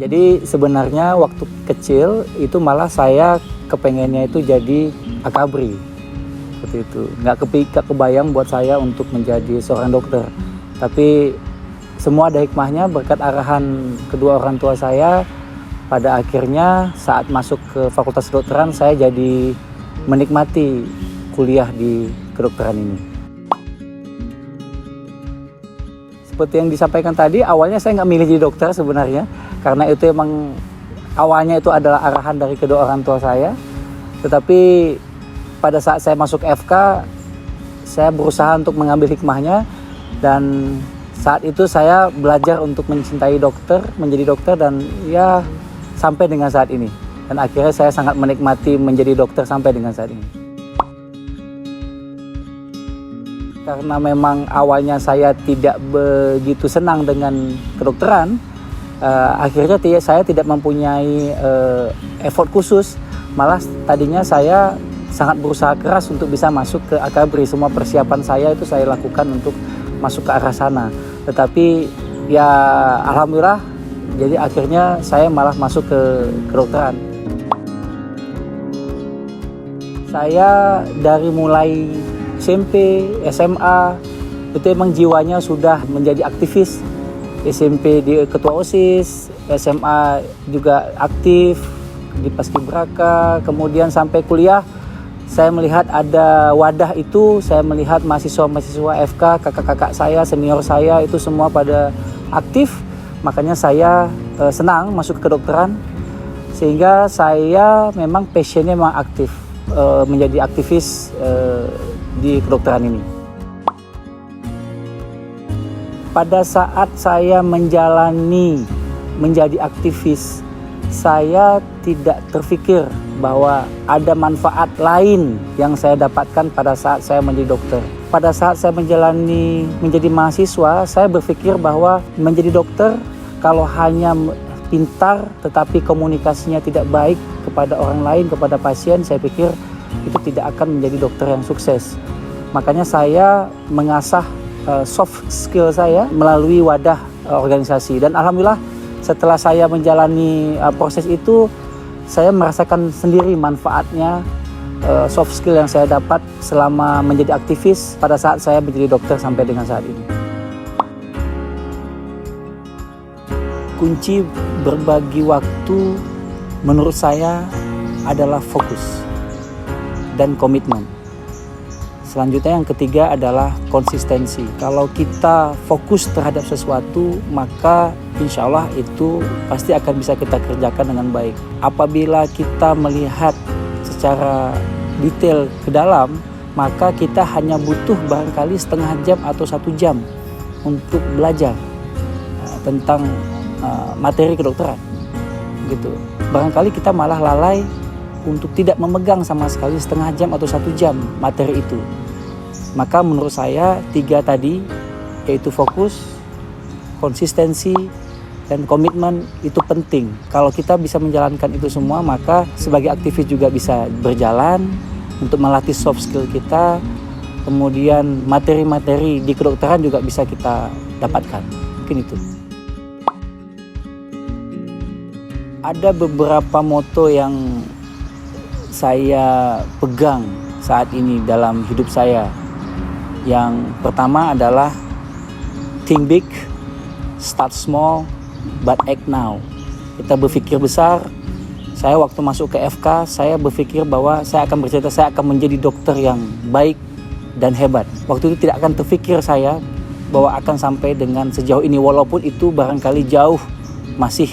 Jadi sebenarnya waktu kecil itu malah saya kepengennya itu jadi akabri, seperti itu. Nggak kebayang buat saya untuk menjadi seorang dokter. Tapi semua ada hikmahnya berkat arahan kedua orang tua saya. Pada akhirnya saat masuk ke Fakultas Kedokteran saya jadi menikmati kuliah di kedokteran ini. Seperti yang disampaikan tadi, awalnya saya nggak milih jadi dokter sebenarnya. Karena itu emang awalnya itu adalah arahan dari kedua orang tua saya. Tetapi pada saat saya masuk FK, saya berusaha untuk mengambil hikmahnya. Dan saat itu saya belajar untuk mencintai dokter, menjadi dokter, dan ya sampai dengan saat ini. Dan akhirnya saya sangat menikmati menjadi dokter sampai dengan saat ini. Karena memang awalnya saya tidak begitu senang dengan kedokteran, akhirnya saya tidak mempunyai effort khusus. Malah tadinya saya sangat berusaha keras untuk bisa masuk ke akabri. Semua persiapan saya itu saya lakukan untuk masuk ke arah sana. Tetapi ya alhamdulillah, jadi akhirnya saya malah masuk ke kedokteran. Saya dari mulai SMP, SMA, itu emang jiwanya sudah menjadi aktivis. SMP di ketua OSIS, SMA juga aktif di Paskibraka, kemudian sampai kuliah saya melihat ada wadah itu, saya melihat mahasiswa-mahasiswa FK, kakak-kakak saya, senior saya itu semua pada aktif, makanya saya senang masuk ke kedokteran, sehingga saya memang passionnya memang aktif, menjadi aktivis di kedokteran ini. Pada saat saya menjadi aktivis, saya tidak terfikir bahwa ada manfaat lain yang saya dapatkan pada saat saya menjadi dokter. Pada saat saya menjadi mahasiswa, saya berpikir bahwa menjadi dokter kalau hanya pintar tetapi komunikasinya tidak baik kepada orang lain, kepada pasien, saya pikir itu tidak akan menjadi dokter yang sukses. Makanya saya mengasah soft skill saya melalui wadah organisasi. Dan alhamdulillah setelah saya menjalani proses itu, saya merasakan sendiri manfaatnya soft skill yang saya dapat selama menjadi aktivis pada saat saya menjadi dokter sampai dengan saat ini. Kunci berbagi waktu menurut saya adalah fokus dan komitmen. Selanjutnya yang ketiga adalah konsistensi. Kalau kita fokus terhadap sesuatu, maka insya Allah itu pasti akan bisa kita kerjakan dengan baik. Apabila kita melihat secara detail ke dalam, maka kita hanya butuh barangkali setengah jam atau 1 jam untuk belajar tentang materi kedokteran. Gitu. Barangkali kita malah lalai untuk tidak memegang sama sekali setengah jam atau 1 jam materi itu. Maka menurut saya 3 tadi, yaitu fokus, konsistensi, dan komitmen itu penting. Kalau kita bisa menjalankan itu semua, maka sebagai aktivis juga bisa berjalan untuk melatih soft skill kita. Kemudian materi-materi di kedokteran juga bisa kita dapatkan. Mungkin itu. Ada beberapa moto yang saya pegang saat ini dalam hidup saya. Yang pertama adalah think big, start small, but act now. Kita berpikir besar. Saya waktu masuk ke FK, saya berpikir bahwa saya akan bercerita, saya akan menjadi dokter yang baik dan hebat. Waktu itu tidak akan terpikir saya bahwa akan sampai dengan sejauh ini, walaupun itu barangkali jauh masih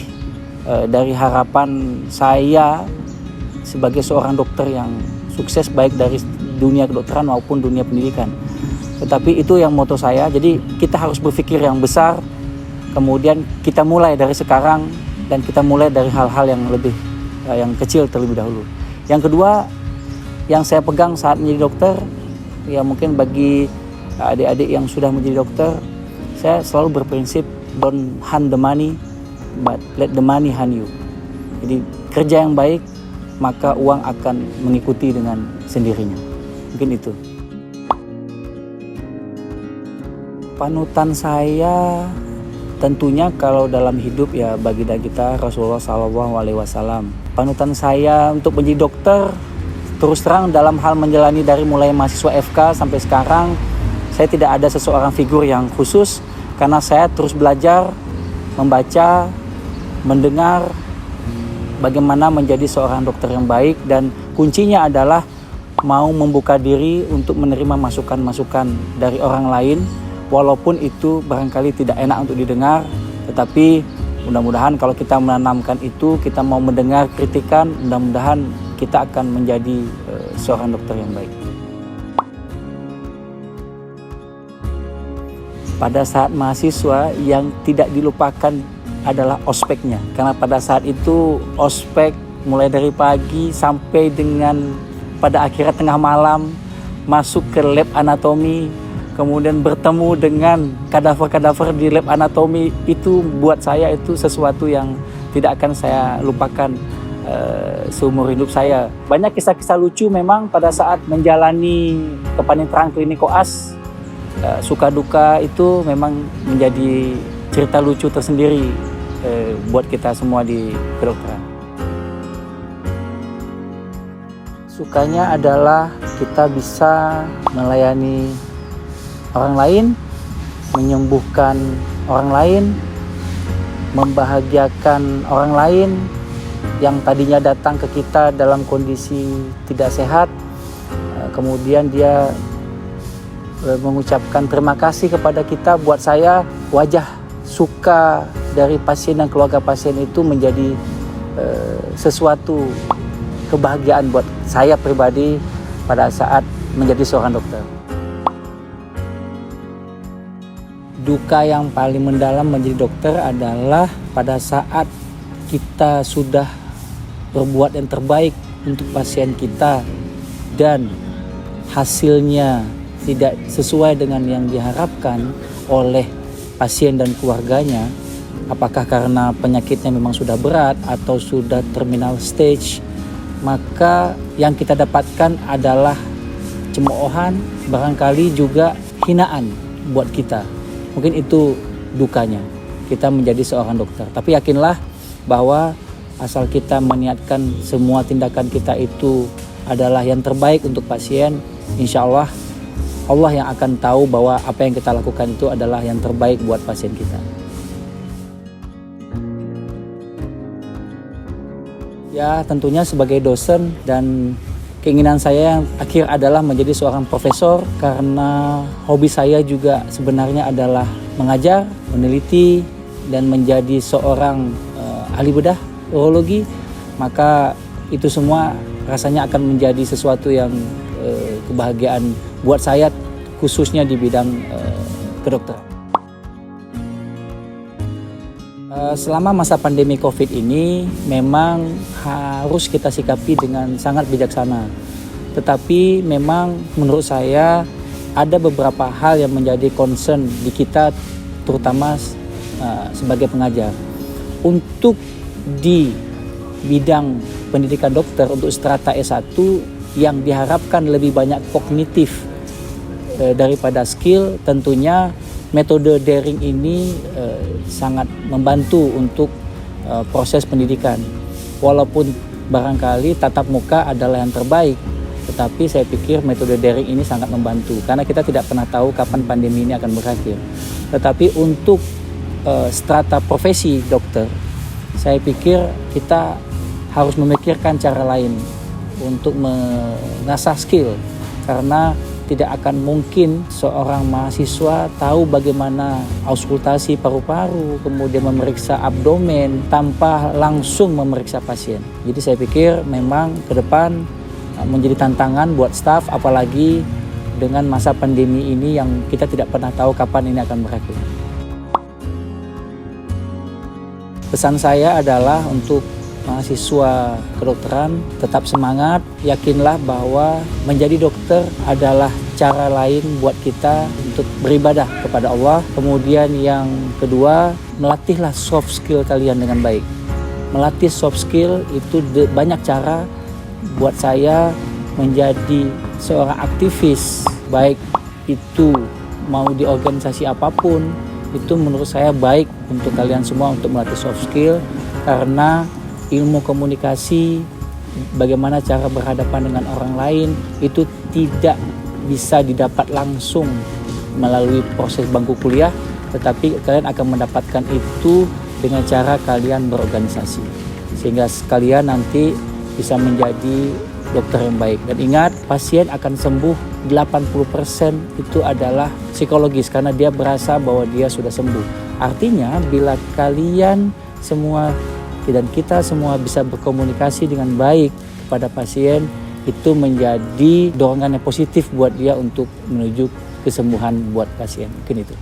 dari harapan saya sebagai seorang dokter yang sukses baik dari dunia kedokteran maupun dunia pendidikan. Tetapi itu yang moto saya, jadi kita harus berpikir yang besar, kemudian kita mulai dari sekarang dan kita mulai dari hal-hal yang lebih yang kecil terlebih dahulu. Yang kedua yang saya pegang saat menjadi dokter, ya mungkin bagi adik-adik yang sudah menjadi dokter, saya selalu berprinsip don't hunt the money, but let the money hunt you. Jadi kerja yang baik, maka uang akan mengikuti dengan sendirinya. Mungkin itu. Panutan saya tentunya kalau dalam hidup ya baginda kita Rasulullah SAW. Panutan saya untuk menjadi dokter, terus terang dalam hal menjalani dari mulai mahasiswa FK sampai sekarang, saya tidak ada seseorang figur yang khusus karena saya terus belajar, membaca, mendengar bagaimana menjadi seorang dokter yang baik, dan kuncinya adalah mau membuka diri untuk menerima masukan-masukan dari orang lain, walaupun itu barangkali tidak enak untuk didengar, tetapi mudah-mudahan kalau kita menanamkan itu, kita mau mendengar kritikan, mudah-mudahan kita akan menjadi seorang dokter yang baik. Pada saat mahasiswa yang tidak dilupakan adalah ospeknya, karena pada saat itu ospek mulai dari pagi sampai dengan pada akhirnya tengah malam masuk ke lab anatomi, kemudian bertemu dengan kadaver-kadaver di lab anatomi, itu buat saya itu sesuatu yang tidak akan saya lupakan seumur hidup saya. Banyak kisah-kisah lucu memang pada saat menjalani kepaniteraan klinik koas. Suka duka itu memang menjadi cerita lucu tersendiri buat kita semua di kedokteran. Sukanya adalah kita bisa melayani orang lain, menyembuhkan orang lain, membahagiakan orang lain yang tadinya datang ke kita dalam kondisi tidak sehat, kemudian dia mengucapkan terima kasih kepada kita. Buat saya, wajah suka dari pasien dan keluarga pasien itu menjadi sesuatu kebahagiaan buat saya pribadi pada saat menjadi seorang dokter. Duka yang paling mendalam menjadi dokter adalah pada saat kita sudah berbuat yang terbaik untuk pasien kita dan hasilnya tidak sesuai dengan yang diharapkan oleh pasien dan keluarganya, apakah karena penyakitnya memang sudah berat atau sudah terminal stage, maka yang kita dapatkan adalah cemoohan, barangkali juga hinaan buat kita. Mungkin itu dukanya kita menjadi seorang dokter. Tapi yakinlah bahwa asal kita meniatkan semua tindakan kita itu adalah yang terbaik untuk pasien, insya Allah Allah yang akan tahu bahwa apa yang kita lakukan itu adalah yang terbaik buat pasien kita. Ya, tentunya sebagai dosen dan keinginan saya yang akhir adalah menjadi seorang profesor, karena hobi saya juga sebenarnya adalah mengajar, meneliti, dan menjadi seorang ahli bedah urologi. Maka itu semua rasanya akan menjadi sesuatu yang kebahagiaan buat saya, khususnya di bidang kedokteran. Selama masa pandemi COVID ini memang harus kita sikapi dengan sangat bijaksana. Tetapi memang menurut saya ada beberapa hal yang menjadi concern di kita, terutama sebagai pengajar. Untuk di bidang pendidikan dokter untuk strata S1 yang diharapkan lebih banyak kognitif daripada skill, tentunya metode daring ini sangat membantu untuk proses pendidikan. Walaupun barangkali tatap muka adalah yang terbaik, tetapi saya pikir metode daring ini sangat membantu karena kita tidak pernah tahu kapan pandemi ini akan berakhir. Tetapi untuk strata profesi dokter, saya pikir kita harus memikirkan cara lain untuk mengasah skill, karena tidak akan mungkin seorang mahasiswa tahu bagaimana auskultasi paru-paru, kemudian memeriksa abdomen tanpa langsung memeriksa pasien. Jadi saya pikir memang ke depan menjadi tantangan buat staf, apalagi dengan masa pandemi ini yang kita tidak pernah tahu kapan ini akan berakhir. Pesan saya adalah untuk mahasiswa kedokteran, tetap semangat, yakinlah bahwa menjadi dokter adalah cara lain buat kita untuk beribadah kepada Allah. Kemudian yang kedua, melatihlah soft skill kalian dengan baik. Melatih soft skill itu banyak cara buat saya menjadi seorang aktivis, baik itu mau di organisasi apapun, itu menurut saya baik untuk kalian semua untuk melatih soft skill, karena ilmu komunikasi, bagaimana cara berhadapan dengan orang lain, itu tidak bisa didapat langsung melalui proses bangku kuliah, tetapi kalian akan mendapatkan itu dengan cara kalian berorganisasi. Sehingga kalian nanti bisa menjadi dokter yang baik. Dan ingat, pasien akan sembuh 80% itu adalah psikologis, karena dia berasa bahwa dia sudah sembuh. Artinya bila kalian semua dan kita semua bisa berkomunikasi dengan baik kepada pasien, itu menjadi dorongan yang positif buat dia untuk menuju kesembuhan buat pasien. Mungkin itu.